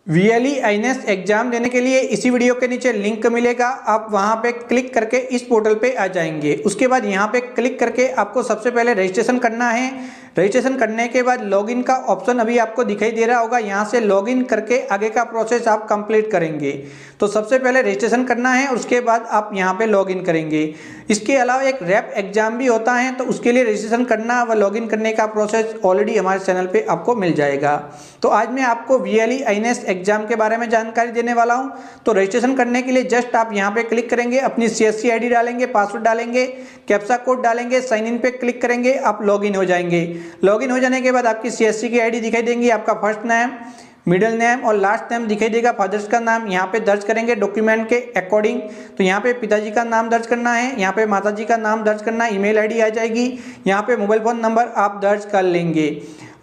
VLE INS exam देने के लिए इसी वीडियो के नीचे लिंक मिलेगा, आप वहां पे क्लिक करके इस पोर्टल पे आ जाएंगे। उसके बाद यहां पे क्लिक करके आपको सबसे पहले रजिस्ट्रेशन करना है। रजिस्ट्रेशन करने के बाद लॉगिन का ऑप्शन अभी आपको दिखाई दे रहा होगा, यहां से लॉगिन करके आगे का प्रोसेस आप कंप्लीट करेंगे। तो सबसे पहले रजिस्ट्रेशन करना है, उसके बाद आप यहां पे लॉगिन करेंगे। इसके अलावा एक रैप एग्जाम भी होता है, तो उसके लिए रजिस्ट्रेशन करना व लॉगिन करने का प्रोसेस ऑलरेडी हमारे चैनल पे आपको मिल जाएगा। तो आज मैं आपको VLE INS एग्जाम के बारे में जानकारी देने वाला हूं। तो रजिस्ट्रेशन करने के लिए जस्ट आप यहां पे क्लिक करेंगे, अपनी CSC ID डालेंगे, पासवर्ड डालेंगे, कैप्चा कोड डालेंगे, साइन इन पे क्लिक करेंगे, आप लॉगिन हो जाएंगे। लॉगिन हो जाने के बाद आपकी CSC की ID दिखाई देंगी, आपका फर्स्ट नेम, मिडिल नेम और लास्ट नेम दिखाई देगा। फादर्स का नाम यहाँ पे दर्ज करेंगे डॉक्यूमेंट के अकॉर्डिंग। तो यहाँ पे पिताजी का नाम दर्ज करना है, यहाँ पे माताजी का नाम दर्ज करना है, ईमेल ID आ जाएगी, यहाँ पे मोबाइल फोन नंबर आप दर्ज कर लेंगे।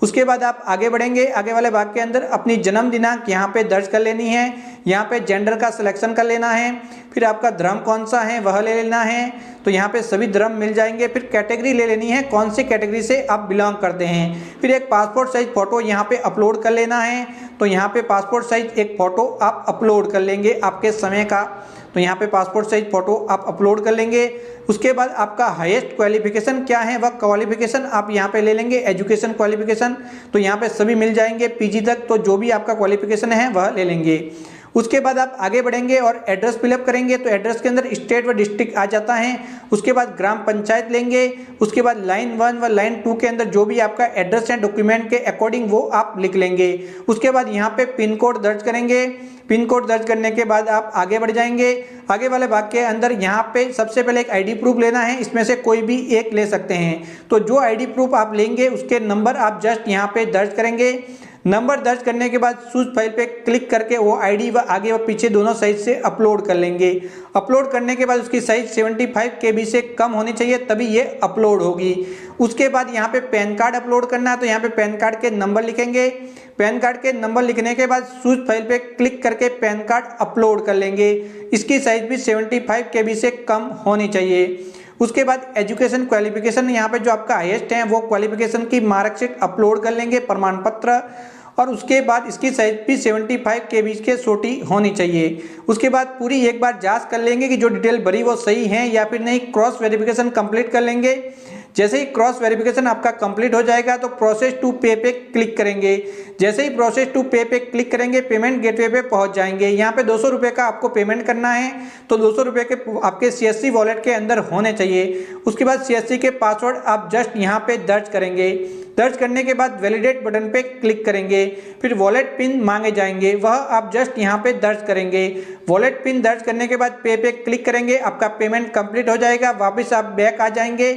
उसके बाद आप आगे बढ़ेंगे, आगे वाले भाग के अंदर अपनी जन्म दिनांक यहाँ पे दर्ज कर लेनी है, यहाँ पे जेंडर का सिलेक्शन कर लेना है, फिर आपका धर्म कौन सा है वह ले लेना है। तो यहाँ पे सभी धर्म मिल जाएंगे। फिर कैटेगरी ले लेनी है, कौन सी कैटेगरी से आप बिलोंग करते हैं। फिर एक पासपोर्ट साइज फोटो यहाँ पे अपलोड कर लेना है। तो यहाँ पे पासपोर्ट साइज एक फोटो आप अपलोड कर लेंगे आपके समय का। तो यहाँ पे पासपोर्ट साइज फोटो आप अपलोड कर लेंगे। उसके बाद आपका हाईएस्ट क्वालिफिकेशन क्या है वह क्वालिफिकेशन आप यहाँ पे ले लेंगे, एजुकेशन क्वालिफिकेशन। तो यहाँ पे सभी मिल जाएंगे PG तक, तो जो भी आपका क्वालिफिकेशन है वह ले लेंगे। उसके बाद आप आगे बढ़ेंगे और एड्रेस फिलअप करेंगे। तो एड्रेस के अंदर स्टेट व डिस्ट्रिक्ट आ जाता है। उसके बाद ग्राम पंचायत लेंगे। उसके बाद लाइन 1 व लाइन 2 के अंदर जो भी आपका एड्रेस है डॉक्यूमेंट के अकॉर्डिंग वो आप लिख लेंगे। उसके बाद यहाँ पे पिन कोड दर्ज करेंगे। पिन कोड दर्ज करने के बाद आप आगे बढ़ जाएंगे। आगे वाले भाग के अंदर यहाँ पे सबसे पहले एक ID प्रूफ लेना है, इसमें से कोई भी एक ले सकते हैं। तो जो ID प्रूफ आप लेंगे उसके नंबर आप जस्ट यहाँ पे दर्ज करेंगे। नंबर दर्ज करने के बाद चूज फाइल पे क्लिक करके वो ID व आगे व पीछे दोनों साइज से अपलोड कर लेंगे। अपलोड करने के बाद उसकी साइज 75 KB से कम होनी चाहिए, तभी ये अपलोड होगी। उसके बाद यहाँ पे पैन कार्ड अपलोड करना है। तो यहाँ पे पैन कार्ड के नंबर लिखेंगे। पैन कार्ड के नंबर लिखने के बाद चूज फाइल पे क्लिक करके पैन कार्ड अपलोड कर लेंगे। इसकी साइज भी 75 KB से कम होनी चाहिए। उसके बाद एजुकेशन क्वालिफिकेशन, यहाँ पे जो आपका हाईएस्ट है वो क्वालिफिकेशन की मार्कशीट अपलोड कर लेंगे, प्रमाण पत्र। और उसके बाद इसकी साइज भी 75 KB के छोटी होनी चाहिए। उसके बाद पूरी एक बार जांच कर लेंगे कि जो डिटेल भरी वो सही है या फिर नहीं। क्रॉस वेरिफिकेशन कंप्लीट कर लेंगे। जैसे ही क्रॉस वेरिफिकेशन आपका कंप्लीट हो जाएगा तो प्रोसेस टू पे पे क्लिक करेंगे। जैसे ही प्रोसेस टू पे पे क्लिक करेंगे पेमेंट गेटवे पे पहुंच जाएंगे। यहाँ पे 200 रुपये का आपको पेमेंट करना है। तो 200 रुपये के आपके CSC वॉलेट के अंदर होने चाहिए। उसके बाद CSC के पासवर्ड आप जस्ट यहाँ पे दर्ज करेंगे। दर्ज करने के बाद वैलिडेट बटन पे क्लिक करेंगे। फिर वॉलेट पिन मांगे जाएंगे, वह आप जस्ट यहाँ पे दर्ज करेंगे। वॉलेट पिन दर्ज करने के बाद पे क्लिक करेंगे, आपका पेमेंट कंप्लीट हो जाएगा। वापस आप बैक आ जाएंगे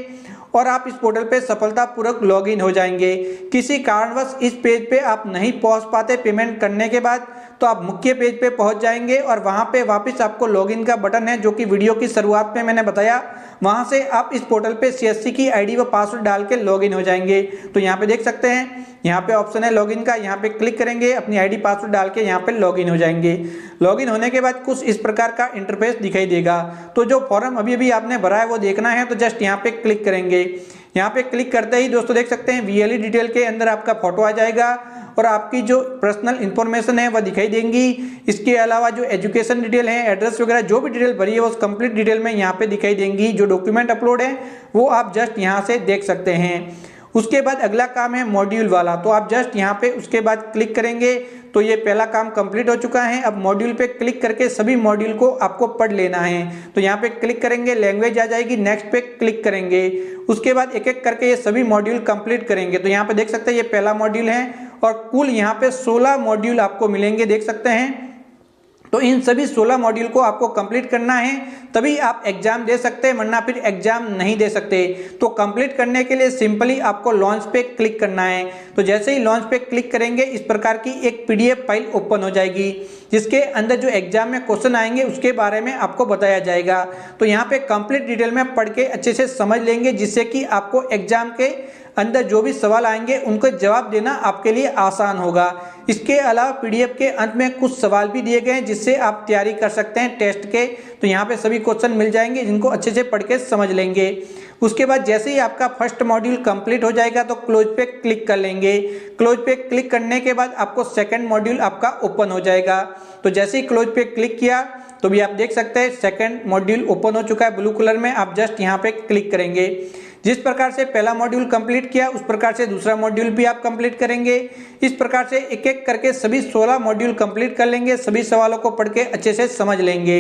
और आप इस पोर्टल पे सफलतापूर्वक लॉगिन हो जाएंगे। किसी कारणवश इस पेज पे आप नहीं पहुंच पाते पेमेंट करने के बाद, तो आप मुख्य पेज पे पहुंच जाएंगे और वहां पे वापस आपको लॉगिन का बटन है जो कि वीडियो की शुरुआत में मैंने बताया, वहां से आप इस पोर्टल पे CSC की ID व पासवर्ड डाल के लॉगिन हो जाएंगे। तो यहाँ पे देख सकते हैं, यहाँ पे ऑप्शन है लॉगिन का, यहाँ पे क्लिक करेंगे, अपनी ID पासवर्ड डाल के यहाँ पे लॉगिन हो जाएंगे। लॉगिन होने के बाद कुछ इस प्रकार का इंटरफेस दिखाई देगा। तो जो फॉर्म अभी आपने भरा है वो देखना है, तो जस्ट यहाँ पे क्लिक करेंगे। यहाँ पे क्लिक करते ही दोस्तों देख सकते हैं VLE डिटेल के अंदर आपका फोटो आ जाएगा और आपकी जो पर्सनल इंफॉर्मेशन है वह दिखाई देंगी। इसके अलावा जो एजुकेशन डिटेल है, एड्रेस वगैरह जो भी डिटेल भरी है वो कंप्लीट डिटेल में यहाँ पे दिखाई देंगी। जो डॉक्यूमेंट अपलोड है वो आप जस्ट यहाँ से देख सकते हैं। उसके बाद अगला काम है मॉड्यूल वाला, तो आप जस्ट यहाँ पे उसके बाद क्लिक करेंगे। तो ये पहला काम कंप्लीट हो चुका है। अब मॉड्यूल पे क्लिक करके सभी मॉड्यूल को आपको पढ़ लेना है। तो यहाँ पे क्लिक करेंगे, लैंग्वेज आ जाएगी, नेक्स्ट पे क्लिक करेंगे। उसके बाद एक एक करके ये सभी मॉड्यूल कंप्लीट करेंगे। तो यहाँ पे देख सकते हैं ये पहला मॉड्यूल है और कुल यहाँ पे 16 मॉड्यूल आपको मिलेंगे, देख सकते हैं। तो इन सभी 16 मॉड्यूल को आपको कंप्लीट करना है, तभी आप एग्जाम दे सकते हैं, वरना फिर एग्जाम नहीं दे सकते। तो कंप्लीट करने के लिए सिंपली आपको लॉन्च पे क्लिक करना है। तो जैसे ही लॉन्च पे क्लिक करेंगे इस प्रकार की एक PDF फाइल ओपन हो जाएगी, जिसके अंदर जो एग्जाम में क्वेश्चन आएंगे उसके बारे में आपको बताया जाएगा। तो यहाँ पे कंप्लीट डिटेल में पढ़ के अच्छे से समझ लेंगे, जिससे कि आपको एग्जाम के अंदर जो भी सवाल आएंगे उनको जवाब देना आपके लिए आसान होगा। इसके अलावा पीडीएफ के अंत में कुछ सवाल भी दिए गए हैं जिससे आप तैयारी कर सकते हैं टेस्ट के। तो यहाँ पे सभी क्वेश्चन मिल जाएंगे जिनको अच्छे से पढ़ के समझ लेंगे। उसके बाद जैसे ही आपका फर्स्ट मॉड्यूल कंप्लीट हो जाएगा तो क्लोज पे क्लिक कर लेंगे। क्लोज पे क्लिक करने के बाद आपको सेकंड मॉड्यूल आपका ओपन हो जाएगा। तो जैसे ही क्लोज पे क्लिक किया तो भी आप देख सकते हैं सेकंड मॉड्यूल ओपन हो चुका है ब्लू कलर में। आप जस्ट यहाँ पे क्लिक करेंगे। जिस प्रकार से पहला मॉड्यूल कंप्लीट किया उस प्रकार से दूसरा मॉड्यूल भी आप कंप्लीट करेंगे। इस प्रकार से एक एक करके सभी 16 मॉड्यूल कंप्लीट कर लेंगे। सभी सवालों को पढ़ के अच्छे से समझ लेंगे।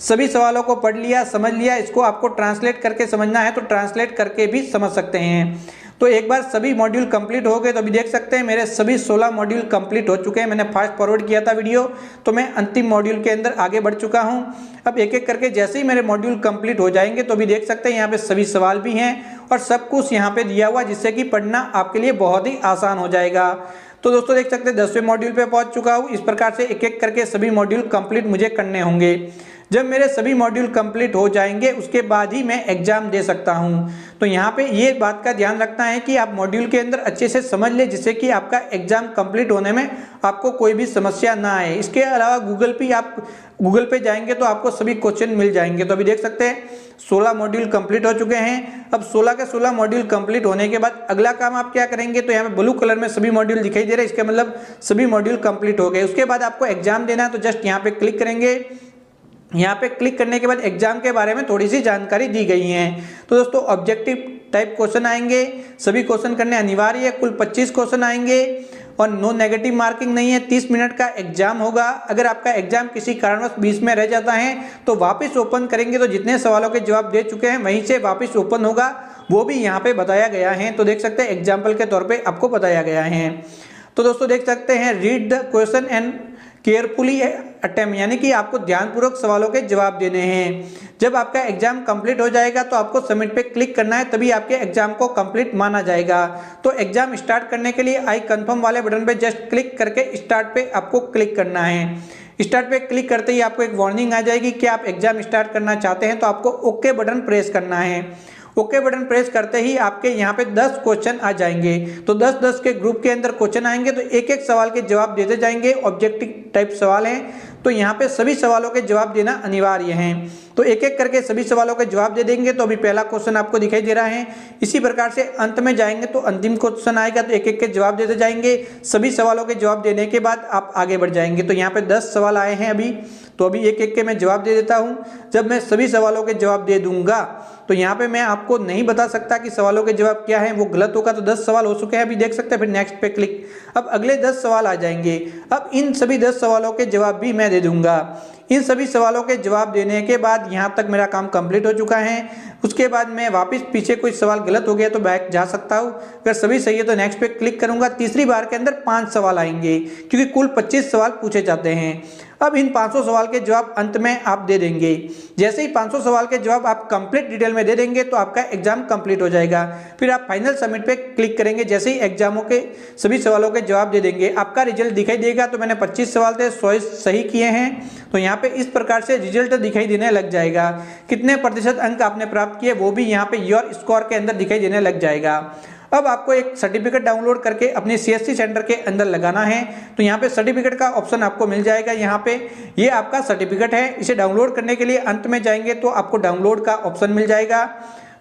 सभी सवालों को पढ़ लिया, समझ लिया, इसको आपको ट्रांसलेट करके समझना है तो ट्रांसलेट करके भी समझ सकते हैं। तो एक बार सभी मॉड्यूल कंप्लीट हो गए तो अभी देख सकते हैं मेरे सभी 16 मॉड्यूल कंप्लीट हो चुके हैं। मैंने फास्ट फॉरवर्ड किया था वीडियो, तो मैं अंतिम मॉड्यूल के अंदर आगे बढ़ चुका हूं। अब एक एक करके जैसे ही मेरे मॉड्यूल कंप्लीट हो जाएंगे तो अभी देख सकते हैं यहाँ पे सभी सवाल भी हैं और सब कुछ यहाँ पे दिया हुआ जिससे कि पढ़ना आपके लिए बहुत ही आसान हो जाएगा। तो दोस्तों देख सकते हैं 10वें मॉड्यूल पे पहुंच चुका हूँ। इस प्रकार से एक एक करके सभी मॉड्यूल कंप्लीट मुझे करने होंगे। जब मेरे सभी मॉड्यूल कंप्लीट हो जाएंगे उसके बाद ही मैं एग्जाम दे सकता हूं। तो यहाँ पे ये बात का ध्यान रखना है कि आप मॉड्यूल के अंदर अच्छे से समझ ले जिससे कि आपका एग्जाम कंप्लीट होने में आपको कोई भी समस्या ना आए। इसके अलावा गूगल पे जाएंगे तो आपको सभी क्वेश्चन मिल जाएंगे। तो अभी देख सकते हैं 16 मॉड्यूल कंप्लीट हो चुके हैं। अब 16 के 16 मॉड्यूल कंप्लीट होने के बाद अगला काम आप क्या करेंगे, तो यहाँ पे ब्लू कलर में सभी मॉड्यूल दिखाई दे रहे हैं, इसका मतलब सभी मॉड्यूल कंप्लीट हो गए। उसके बाद आपको एग्जाम देना है तो जस्ट यहाँ पे क्लिक करेंगे। यहाँ पे क्लिक करने के बाद एग्जाम के बारे में थोड़ी सी जानकारी दी गई है। तो दोस्तों ऑब्जेक्टिव टाइप क्वेश्चन आएंगे, सभी क्वेश्चन करने अनिवार्य है। कुल 25 क्वेश्चन आएंगे और नो नेगेटिव मार्किंग नहीं है। 30 मिनट का एग्जाम होगा। अगर आपका एग्जाम किसी कारणवश बीच में रह जाता है तो वापस ओपन करेंगे तो जितने सवालों के जवाब दे चुके हैं वहीं से वापस ओपन होगा, वो भी यहाँ पे बताया गया है। तो देख सकते हैं एग्जाम्पल के तौर पर आपको बताया गया है। तो दोस्तों देख सकते हैं read the question and carefully attempt, यानी कि आपको ध्यानपूर्वक सवालों के जवाब देने हैं। जब आपका एग्जाम कंप्लीट हो जाएगा तो आपको सबमिट पे क्लिक करना है, तभी आपके एग्जाम को कंप्लीट माना जाएगा। तो एग्जाम स्टार्ट करने के लिए आई कंफर्म वाले बटन पे जस्ट क्लिक करके स्टार्ट पे आपको क्लिक करना है। स्टार्ट पे क्लिक करते ही आपको एक वार्निंग आ जाएगी कि आप एग्जाम स्टार्ट करना चाहते हैं, तो आपको ओके बटन प्रेस करना है। ओके बटन प्रेस करते ही आपके यहाँ पे 10 क्वेश्चन आ जाएंगे। तो 10-10 के ग्रुप के अंदर क्वेश्चन आएंगे, तो एक एक सवाल के जवाब देते जाएंगे। ऑब्जेक्टिव टाइप सवाल हैं तो यहाँ पे सभी सवालों के जवाब देना अनिवार्य है। तो एक एक करके सभी सवालों के जवाब दे देंगे। तो अभी पहला क्वेश्चन आपको दिखाई दे रहा है। इसी प्रकार से अंत में जाएंगे तो अंतिम क्वेश्चन आएगा, तो एक एक के जवाब देते जाएंगे। सभी सवालों के जवाब देने के बाद आप आगे बढ़ जाएंगे। तो यहाँ पे 10 सवाल आए हैं अभी, तो अभी एक एक के मैं जवाब दे देता हूँ। जब मैं सभी सवालों के जवाब दे दूंगा तो यहाँ पे मैं आपको नहीं बता सकता कि सवालों के जवाब क्या है, वो गलत होगा। तो 10 सवाल हो चुके हैं, अभी देख सकते हैं। फिर नेक्स्ट पे क्लिक, अब अगले 10 सवाल आ जाएंगे। अब इन सभी 10 सवालों के जवाब भी मैं दे दूंगा। इन सभी सवालों के जवाब देने के बाद यहाँ तक मेरा काम कंप्लीट हो चुका है। उसके बाद मैं वापस पीछे कोई सवाल गलत हो गया तो बैक जा सकता हूँ। अगर सभी सही है तो नेक्स्ट पे क्लिक करूंगा। तीसरी बार के अंदर 5 सवाल आएंगे क्योंकि कुल 25 सवाल पूछे जाते हैं। अब इन 500 सवाल के जवाब अंत में आप दे देंगे। जैसे ही 500 सवाल के जवाब आप कंप्लीट डिटेल में दे देंगे तो आपका एग्जाम कंप्लीट हो जाएगा। फिर आप फाइनल सबमिट पे क्लिक करेंगे। जैसे ही एग्जामों के सभी सवालों के जवाब दे देंगे आपका रिजल्ट दिखाई देगा। तो मैंने 25 सवाल थे, 100 सही किए हैं, तो यहाँ पे इस प्रकार से रिजल्ट दिखाई देने लग जाएगा। कितने प्रतिशत अंक आपने प्राप्त किए वो भी यहाँ पे योर स्कोर के अंदर दिखाई देने लग जाएगा। अब आपको एक सर्टिफिकेट डाउनलोड करके अपने CSC सेंटर के अंदर लगाना है। तो यहाँ पे सर्टिफिकेट का ऑप्शन आपको मिल जाएगा। यहाँ पे ये आपका सर्टिफिकेट है। इसे डाउनलोड करने के लिए अंत में जाएंगे तो आपको डाउनलोड का ऑप्शन मिल जाएगा।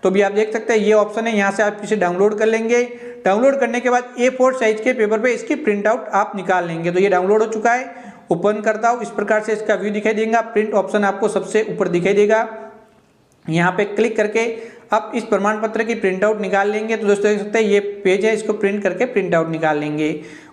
तो भी आप देख सकते हैं ये ऑप्शन है, यहाँ से आप इसे डाउनलोड कर लेंगे। डाउनलोड करने के बाद A4 साइज के पेपर पे इसकी प्रिंट आउट आप निकाल लेंगे। तो ये डाउनलोड हो चुका है। ओपन करता हूँ, इस प्रकार से इसका व्यू दिखाई देगा। प्रिंट ऑप्शन आपको सबसे ऊपर दिखाई देगा। यहाँ पे क्लिक करके आप इस प्रमाण पत्र की प्रिंट आउट निकाल लेंगे। तो दोस्तों देख सकते हैं ये पेज है, इसको प्रिंट करके प्रिंट आउट निकाल लेंगे।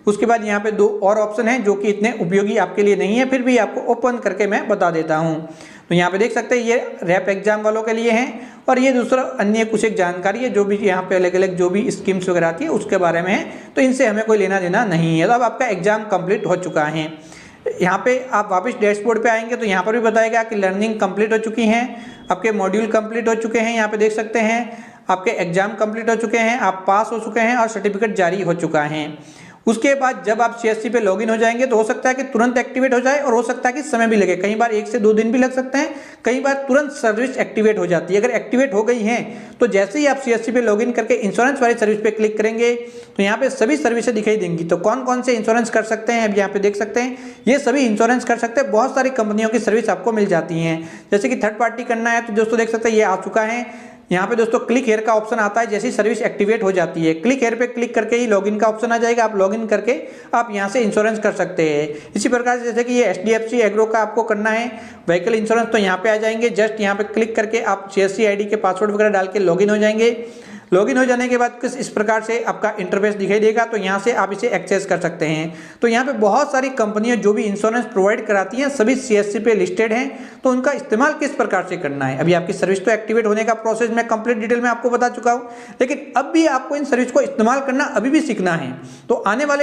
उसके बाद यहाँ पे 2 और ऑप्शन हैं जो कि इतने उपयोगी आपके लिए नहीं है, फिर भी आपको ओपन करके मैं बता देता हूँ। तो यहाँ पे देख सकते हैं ये रैप एग्जाम वालों के लिए हैं और ये दूसरा अन्य कुछ एक जानकारी है जो भी यहाँ पे अलग अलग जो भी स्कीम्स वगैरह आती है उसके बारे में है। तो इनसे हमें कोई लेना देना नहीं है। तो अब आपका एग्जाम कंप्लीट हो चुका है। यहाँ पे आप वापस डैशबोर्ड पे आएंगे तो यहाँ पर भी बताएगा कि लर्निंग कंप्लीट हो चुकी हैं, आपके मॉड्यूल कंप्लीट हो चुके हैं। यहाँ पे देख सकते हैं आपके एग्जाम कंप्लीट हो चुके हैं, आप पास हो चुके हैं और सर्टिफिकेट जारी हो चुका है। उसके बाद जब आप CSC पे लॉगिन हो जाएंगे तो हो सकता है कि तुरंत एक्टिवेट हो जाए और हो सकता है कि समय भी लगे, कई बार 1 से 2 दिन भी लग सकते हैं, कई बार तुरंत सर्विस एक्टिवेट हो जाती है। अगर एक्टिवेट हो गई है तो जैसे ही आप CSC पे लॉगिन करके इंश्योरेंस वाली सर्विस पे क्लिक करेंगे तो यहाँ पे सभी सर्विसेज दिखाई देंगी। तो कौन कौन से इंश्योरेंस कर सकते हैं अब यहाँ पे देख सकते हैं, ये सभी इंश्योरेंस कर सकते हैं। बहुत सारी कंपनियों की सर्विस आपको मिल जाती है। जैसे कि थर्ड पार्टी करना है तो दोस्तों देख सकते हैं ये आ चुका है। यहाँ पे दोस्तों क्लिक हेयर का ऑप्शन आता है जैसे ही सर्विस एक्टिवेट हो जाती है, क्लिक हेयर पे क्लिक करके ही लॉगिन का ऑप्शन आ जाएगा। आप लॉगिन करके आप यहाँ से इंश्योरेंस कर सकते हैं। इसी प्रकार से जैसे कि ये HDFC एग्रो का आपको करना है व्हीकल इंश्योरेंस, तो यहाँ पे आ जाएंगे। जस्ट यहाँ पे क्लिक करके आप CSC ID के पासवर्ड वगैरह डाल के लॉगिन हो जाएंगे। लॉगिन हो जाने के बाद कुछ इस प्रकार से आपका इंटरफेस दिखाई देगा, तो यहाँ से आप इसे एक्सेस कर सकते हैं। तो यहाँ पे बहुत सारी कंपनियां जो भी इंश्योरेंस प्रोवाइड कराती हैं सभी CSC पे लिस्टेड हैं, तो उनका इस्तेमाल किस प्रकार से करना है। अभी आपकी सर्विस तो एक्टिवेट होने का प्रोसेस मैं कंप्लीट डिटेल में आपको बता चुका हूँ, लेकिन अब भी आपको इन सर्विस को इस्तेमाल करना अभी भी सीखना है। तो आने वाले